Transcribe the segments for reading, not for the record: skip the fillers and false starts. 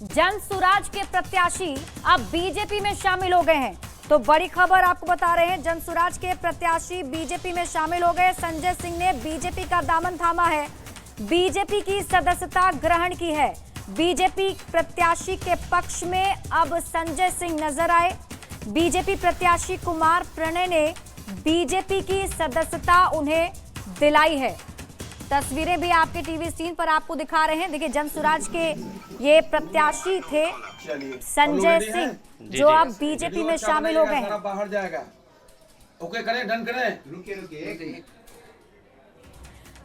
जनसुराज के प्रत्याशी अब बीजेपी में शामिल हो गए हैं। तो बड़ी खबर आपको बता रहे हैं, जनसुराज के प्रत्याशी बीजेपी में शामिल हो गए। संजय सिंह ने बीजेपी का दामन थामा है, बीजेपी की सदस्यता ग्रहण की है। बीजेपी प्रत्याशी के पक्ष में अब संजय सिंह नजर आए। बीजेपी प्रत्याशी कुमार प्रणय ने बीजेपी की सदस्यता उन्हें दिलाई है। तस्वीरें भी आपके टीवी स्क्रीन पर आपको दिखा रहे हैं। देखिए, जनसुराज के ये प्रत्याशी थे संजय सिंह, जो अब बीजेपी में शामिल हो गए हैं। बाहर जाएगा। ओके करें, डन करें। रुकिए।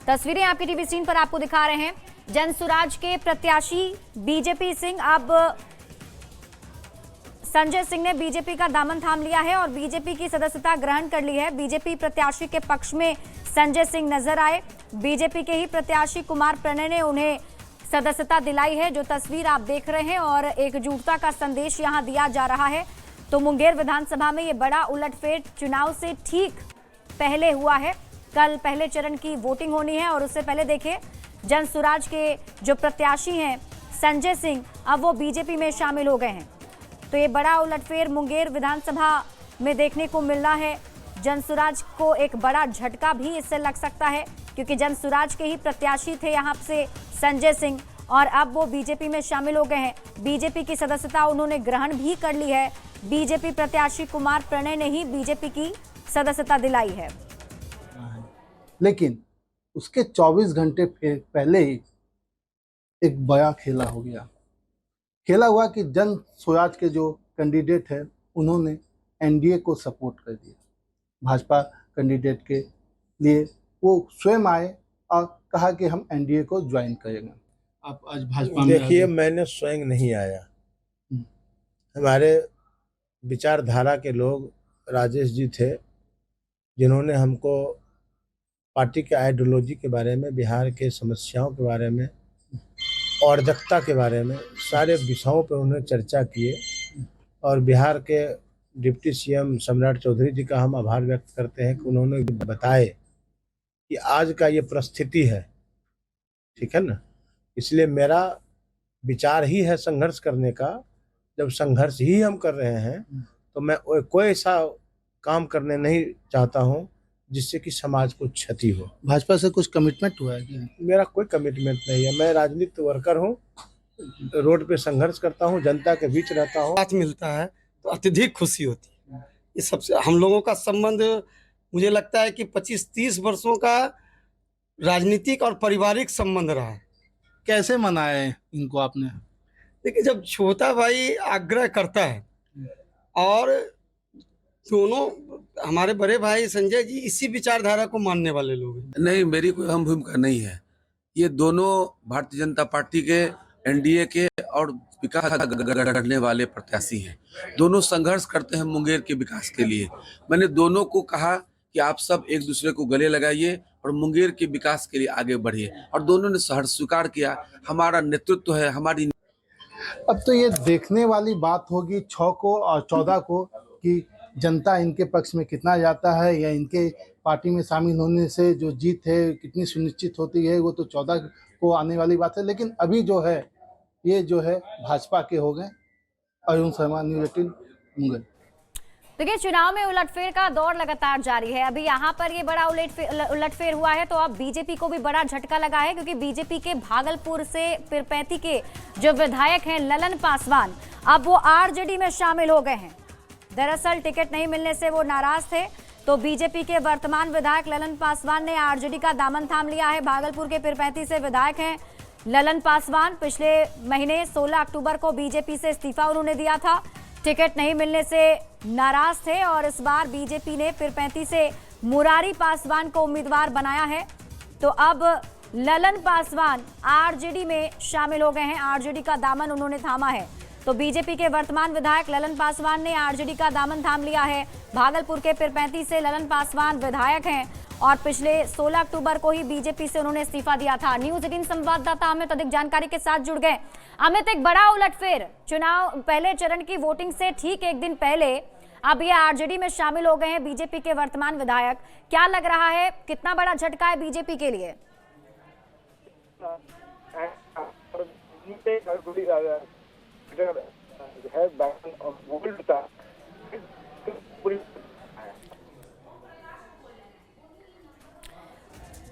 तस्वीरें आपके टीवी स्क्रीन पर आपको दिखा रहे हैं। जनसुराज के प्रत्याशी बीजेपी सिंह, अब संजय सिंह ने बीजेपी का दामन थाम लिया है और बीजेपी की सदस्यता ग्रहण कर ली है। बीजेपी प्रत्याशी के पक्ष में संजय सिंह नजर आए। बीजेपी के ही प्रत्याशी कुमार प्रणय ने उन्हें सदस्यता दिलाई है। जो तस्वीर आप देख रहे हैं और एकजुटता का संदेश यहां दिया जा रहा है। तो मुंगेर विधानसभा में ये बड़ा उलटफेर चुनाव से ठीक पहले हुआ है। कल पहले चरण की वोटिंग होनी है और उससे पहले देखिए, जनसुराज के जो प्रत्याशी हैं संजय सिंह, अब वो बीजेपी में शामिल हो गए हैं। तो ये बड़ा उलटफेर मुंगेर विधानसभा में देखने को मिल रहा है। जनसुराज को एक बड़ा झटका भी इससे लग सकता है, क्योंकि जनसुराज के ही प्रत्याशी थे यहाँ से संजय सिंह, और अब वो बीजेपी में शामिल हो गए हैं। बीजेपी की सदस्यता उन्होंने ग्रहण भी कर ली है। बीजेपी प्रत्याशी कुमार प्रणय ने ही बीजेपी की सदस्यता दिलाई है। लेकिन उसके 24 घंटे पहले ही एक बड़ा खेला हो गया। खेला हुआ कि जनसुराज के जो कैंडिडेट है उन्होंने एनडीए को सपोर्ट कर दिया। भाजपा कैंडिडेट के लिए वो स्वयं आए और कहा कि हम एनडीए को ज्वाइन करेंगे। आप आज भाजपा में देखिए, मैंने स्वयं नहीं आया। हमारे विचारधारा के लोग राजेश जी थे, जिन्होंने हमको पार्टी के आइडियोलॉजी के बारे में, बिहार के समस्याओं के बारे में, अराजकता के बारे में, सारे विषयों पर उन्होंने चर्चा किए। और बिहार के डिप्टी सीएम सम्राट चौधरी जी का हम आभार व्यक्त करते हैं कि उन्होंने बताए कि आज का ये परिस्थिति है, ठीक है ना। इसलिए मेरा विचार ही है संघर्ष करने का। जब संघर्ष ही हम कर रहे हैं तो मैं कोई ऐसा काम करने नहीं चाहता हूं जिससे कि समाज को क्षति हो। भाजपा से कुछ कमिटमेंट हुआ है कि? मेरा कोई कमिटमेंट नहीं है। मैं राजनीतिक वर्कर हूं, रोड पे संघर्ष करता हूं, जनता के बीच रहता हूं। साथ मिलता है तो अत्यधिक खुशी होती है। ये सबसे हम लोगों का संबंध, मुझे लगता है कि 25-30 वर्षों का राजनीतिक और पारिवारिक संबंध रहा है। कैसे मनाए इनको आपने? देखिए, जब छोटा भाई आग्रह करता है और दोनों हमारे बड़े भाई संजय जी इसी विचारधारा को मानने वाले लोग हैं। नहीं, मेरी कोई अहम भूमिका नहीं है। ये दोनों भारतीय जनता पार्टी के, एनडीए के और विकास गढ़ने वाले प्रत्याशी हैं। दोनों संघर्ष करते हैं मुंगेर के विकास के लिए। मैंने दोनों को कहा कि आप सब एक दूसरे को गले लगाइए और मुंगेर के विकास के लिए आगे बढ़िए, और दोनों ने सहर्ष स्वीकार किया। हमारा नेतृत्व है, हमारी। अब तो ये देखने वाली बात होगी 6 को और 14 को कि जनता इनके पक्ष में कितना जाता है, या इनके पार्टी में शामिल होने से जो जीत है कितनी सुनिश्चित होती है, वो तो 14 को आने वाली बात है। लेकिन अभी जो है ये जो है भाजपा के हो गए। अरुण शर्मा, न्यूज़ 18 मुंगेर। देखिए, चुनाव में उलटफेर का दौर लगातार जारी है। अभी यहाँ पर ये बड़ा उलटफेर हुआ है तो अब बीजेपी को भी बड़ा झटका लगा है, क्योंकि बीजेपी के भागलपुर से पीरपैंती के जो विधायक हैं ललन पासवान, अब वो आरजेडी में शामिल हो गए हैं। दरअसल टिकट नहीं मिलने से वो नाराज थे, तो बीजेपी के वर्तमान विधायक ललन पासवान ने आरजेडी का दामन थाम लिया है। भागलपुर के पीरपैंती से विधायक हैं ललन पासवान। पिछले महीने 16 अक्टूबर को बीजेपी से इस्तीफा उन्होंने दिया था। टिकट नहीं मिलने से नाराज थे और इस बार बीजेपी ने पीरपैंती से मुरारी पासवान को उम्मीदवार बनाया है। तो अब ललन पासवान आरजेडी में शामिल हो गए हैं। आरजेडी का दामन उन्होंने थामा है। तो बीजेपी के वर्तमान विधायक ललन पासवान ने आरजेडी का दामन थाम लिया है। भागलपुर के पीरपैंती से ललन पासवान विधायक हैं और पिछले 16 अक्टूबर को ही बीजेपी से उन्होंने इस्तीफा दिया था। न्यूज़ 18 संवाददाता अमित अधिक जानकारी के साथ जुड़ गए। अमित, एक बड़ा उलटफेर चुनाव पहले चरण की वोटिंग से ठीक एक दिन पहले अब ये आरजेडी में शामिल हो गए हैं बीजेपी के वर्तमान विधायक। क्या लग रहा है, कितना बड़ा झटका है बीजेपी के लिए? जो है बैन और गोल्ड का पूरी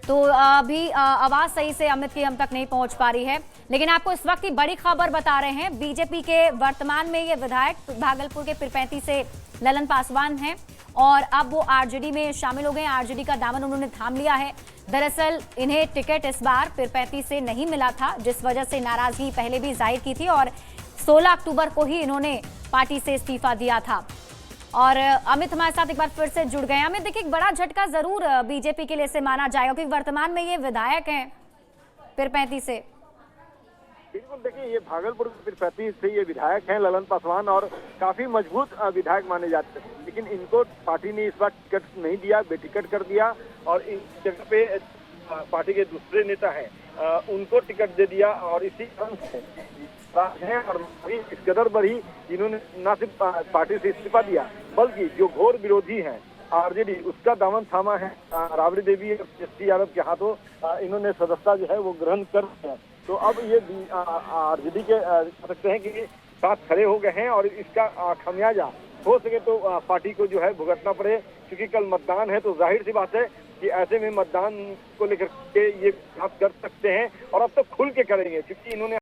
तो अभी आवाज सही से अमित की हम तक नहीं पहुंच पा रही है, लेकिन आपको इस वक्त की बड़ी खबर बता रहे हैं। बीजेपी के वर्तमान में ये विधायक भागलपुर के पीरपैंती से ललन पासवान हैं और अब वो आरजेडी में शामिल हो गए। आरजेडी का दामन उन्होंने थाम लिया है। दरअसल इन्हें टिकट इस बार पीरपैंती से नहीं मिला था, जिस वजह से नाराजगी पहले भी जाहिर की थी और 16 अक्टूबर को ही इन्होंने पार्टी से इस्तीफा दिया था। और अमित हमारे साथ एक बार फिर से जुड़ गए। अमित, देखिए, एक बड़ा झटका जरूर बीजेपी के लिए से माना जाएगा क्योंकि वर्तमान में ये विधायक हैं पीरपैंती से। बिल्कुल, देखिए, ये भागलपुर पीरपैंती से ये विधायक हैं ललन पासवान और काफी मजबूत विधायक माने जाते हैं, लेकिन इनको पार्टी ने इस बार टिकट नहीं दिया, बेटिकट कर दिया और इस जगह पे पार्टी के दूसरे नेता हैं उनको टिकट दे दिया और इसी कारण से है और इस कदर बढ़ी जिन्होंने न सिर्फ पार्टी से इस्तीफा दिया बल्कि जो घोर विरोधी हैं आरजेडी, उसका दामन थामा है। राबड़ी देवी और एसटी यादव के हाथों इन्होंने सदस्यता जो है वो ग्रहण कर लिया। तो अब ये आरजेडी के कह सकते हैं कि साथ खड़े हो गए हैं और इसका खमियाजा हो सके तो पार्टी को जो है भुगतना पड़े, क्योंकि कल मतदान है। तो जाहिर सी बात है कि ऐसे में मतदान को लेकर के ये बात कर सकते हैं और अब तो खुल के करेंगे, क्योंकि इन्होंने